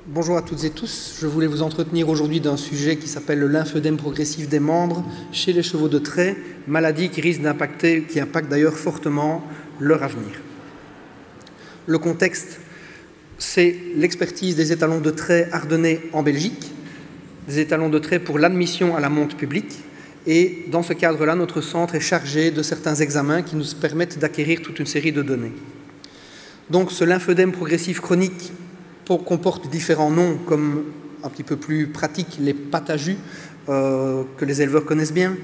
Bonjour à toutes et tous. Je voulais vous entretenir aujourd'hui d'un sujet qui s'appelle le lymphœdème progressif des membres chez les chevaux de trait, maladie qui risque d'impacter, qui impacte d'ailleurs fortement leur avenir. Le contexte, c'est l'expertise des étalons de trait ardennais en Belgique, des étalons de trait pour l'admission à la monte publique. Et dans ce cadre-là, notre centre est chargé de certains examens qui nous permettent d'acquérir toute une série de données. Donc ce lymphœdème progressif chronique comporte différents noms, comme un petit peu plus pratique, les patagies que les éleveurs connaissent bien.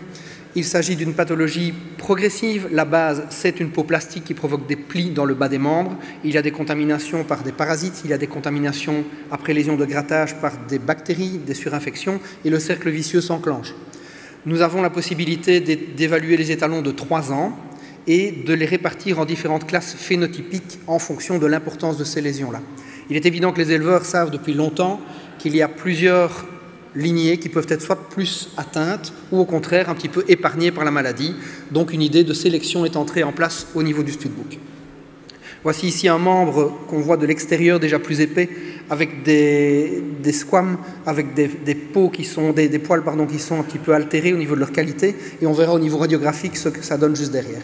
Il s'agit d'une pathologie progressive. La base, c'est une peau plastique qui provoque des plis dans le bas des membres. Il y a des contaminations par des parasites, il y a des contaminations après lésion de grattage par des bactéries, des surinfections, et le cercle vicieux s'enclenche. Nous avons la possibilité d'évaluer les étalons de 3 ans et de les répartir en différentes classes phénotypiques en fonction de l'importance de ces lésions-là. Il est évident que les éleveurs savent depuis longtemps qu'il y a plusieurs lignées qui peuvent être soit plus atteintes ou au contraire un petit peu épargnées par la maladie. Donc une idée de sélection est entrée en place au niveau du studbook. Voici ici un membre qu'on voit de l'extérieur déjà plus épais avec des squames, avec des peaux qui sont, des poils pardon, qui sont un petit peu altérés au niveau de leur qualité, et on verra au niveau radiographique ce que ça donne juste derrière.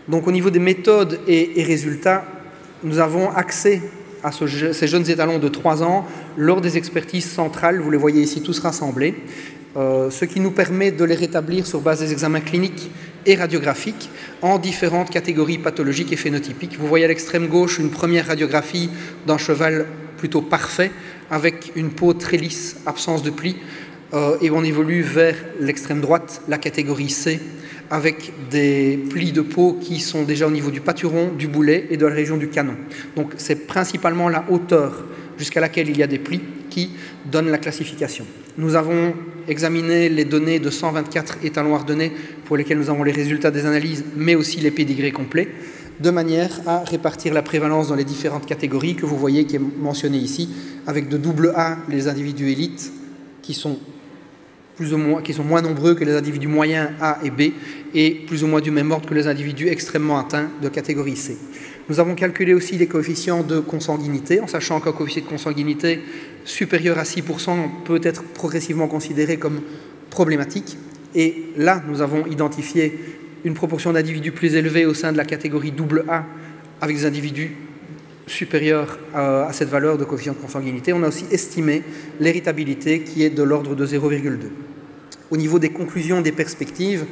Donc au niveau des méthodes et résultats, nous avons accès à ces jeunes étalons de 3 ans lors des expertises centrales, vous les voyez ici tous rassemblés, ce qui nous permet de les rétablir sur base des examens cliniques et radiographiques en différentes catégories pathologiques et phénotypiques. Vous voyez à l'extrême gauche une première radiographie d'un cheval plutôt parfait avec une peau très lisse, absence de plis, et on évolue vers l'extrême droite, la catégorie C, avec des plis de peau qui sont déjà au niveau du pâturon, du boulet et de la région du canon. Donc c'est principalement la hauteur jusqu'à laquelle il y a des plis qui donnent la classification. Nous avons examiné les données de 124 étalons ardennais pour lesquels nous avons les résultats des analyses, mais aussi les pédigrés complets, de manière à répartir la prévalence dans les différentes catégories que vous voyez qui est mentionnée ici, avec de double A les individus élites qui sont moins nombreux que les individus moyens A et B, et plus ou moins du même ordre que les individus extrêmement atteints de catégorie C. Nous avons calculé aussi les coefficients de consanguinité, en sachant qu'un coefficient de consanguinité supérieur à 6% peut être progressivement considéré comme problématique. Et là, nous avons identifié une proportion d'individus plus élevée au sein de la catégorie AA avec des individus supérieurs à cette valeur de coefficient de consanguinité. On a aussi estimé l'héritabilité qui est de l'ordre de 0,2. Au niveau des conclusions, des perspectives,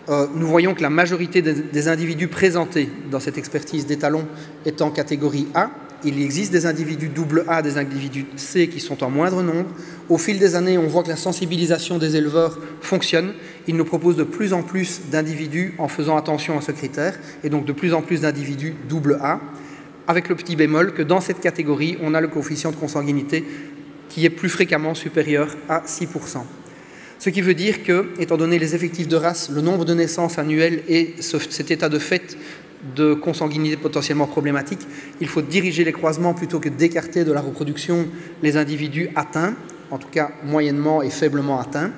nous voyons que la majorité des individus présentés dans cette expertise d'étalons est en catégorie A. Il existe des individus AA, des individus C qui sont en moindre nombre. Au fil des années, on voit que la sensibilisation des éleveurs fonctionne. Ils nous proposent de plus en plus d'individus en faisant attention à ce critère, et donc de plus en plus d'individus AA, avec le petit bémol que dans cette catégorie, on a le coefficient de consanguinité qui est plus fréquemment supérieur à 6%. Ce qui veut dire que, étant donné les effectifs de race, le nombre de naissances annuelles et cet état de fait de consanguinité potentiellement problématique, il faut diriger les croisements plutôt que d'écarter de la reproduction les individus atteints, en tout cas moyennement et faiblement atteints.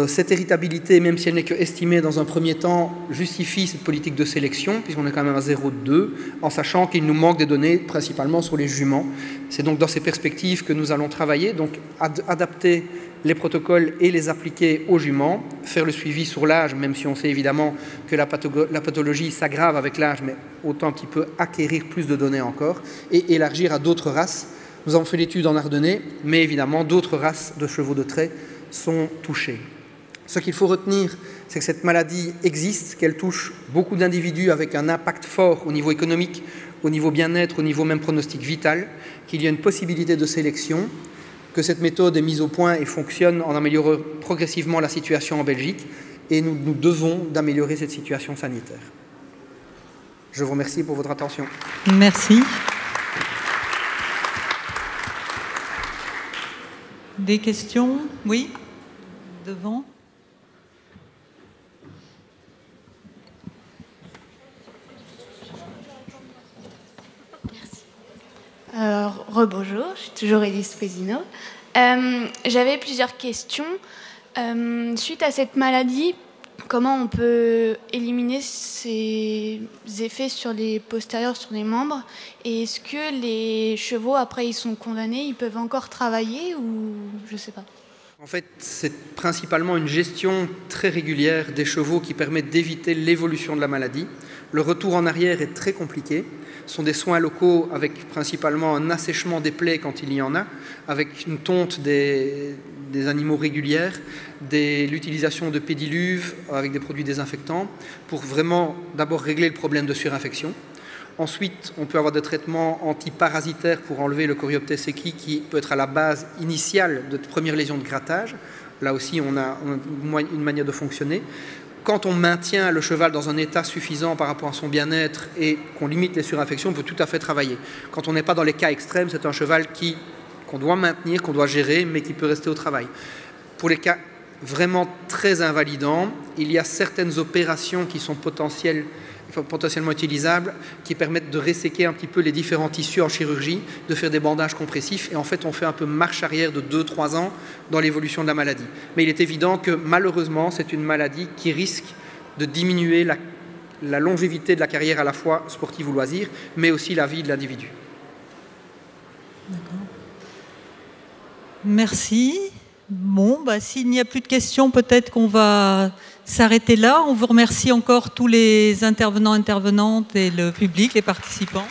Cette héritabilité, même si elle n'est que estimée dans un premier temps, justifie cette politique de sélection, puisqu'on est quand même à 0,2, en sachant qu'il nous manque des données principalement sur les juments. C'est donc dans ces perspectives que nous allons travailler, donc adapter les protocoles et les appliquer aux juments, faire le suivi sur l'âge, même si on sait évidemment que la pathologie s'aggrave avec l'âge, mais autant un petit peu acquérir plus de données encore, et élargir à d'autres races. Nous avons fait l'étude en Ardennais, mais évidemment d'autres races de chevaux de trait sont touchés. Ce qu'il faut retenir, c'est que cette maladie existe, qu'elle touche beaucoup d'individus avec un impact fort au niveau économique, au niveau bien-être, au niveau même pronostic vital, qu'il y a une possibilité de sélection, que cette méthode est mise au point et fonctionne en améliorant progressivement la situation en Belgique, et nous devons d'améliorer cette situation sanitaire. Je vous remercie pour votre attention. Merci. Des questions? Oui? Devant. Rebonjour, je suis toujours Élise Pézino. J'avais plusieurs questions. Suite à cette maladie, comment on peut éliminer ces effets sur les postérieurs, sur les membres? Et est-ce que les chevaux, après ils sont condamnés, ils peuvent encore travailler ou je ne sais pas? En fait, c'est principalement une gestion très régulière des chevaux qui permet d'éviter l'évolution de la maladie. Le retour en arrière est très compliqué. Ce sont des soins locaux avec principalement un assèchement des plaies quand il y en a, avec une tonte des animaux régulières, l'utilisation de pédiluves avec des produits désinfectants pour vraiment d'abord régler le problème de surinfection. Ensuite, on peut avoir des traitements antiparasitaires pour enlever le Coryoptes equi qui peut être à la base initiale de première lésion de grattage. Là aussi, on a une manière de fonctionner. Quand on maintient le cheval dans un état suffisant par rapport à son bien-être et qu'on limite les surinfections, on peut tout à fait travailler. Quand on n'est pas dans les cas extrêmes, c'est un cheval qu'on doit maintenir, qu'on doit gérer, mais qui peut rester au travail. Pour les cas vraiment très invalidants, il y a certaines opérations qui sont potentiellement utilisables, qui permettent de resséquer un petit peu les différents tissus en chirurgie, de faire des bandages compressifs, et en fait on fait un peu marche arrière de 2-3 ans dans l'évolution de la maladie. Mais il est évident que malheureusement c'est une maladie qui risque de diminuer la longévité de la carrière à la fois sportive ou loisir, mais aussi la vie de l'individu. D'accord. Merci. Bon, s'il n'y a plus de questions, peut-être qu'on va s'arrêter là. On vous remercie encore tous les intervenants, intervenantes et le public, les participants.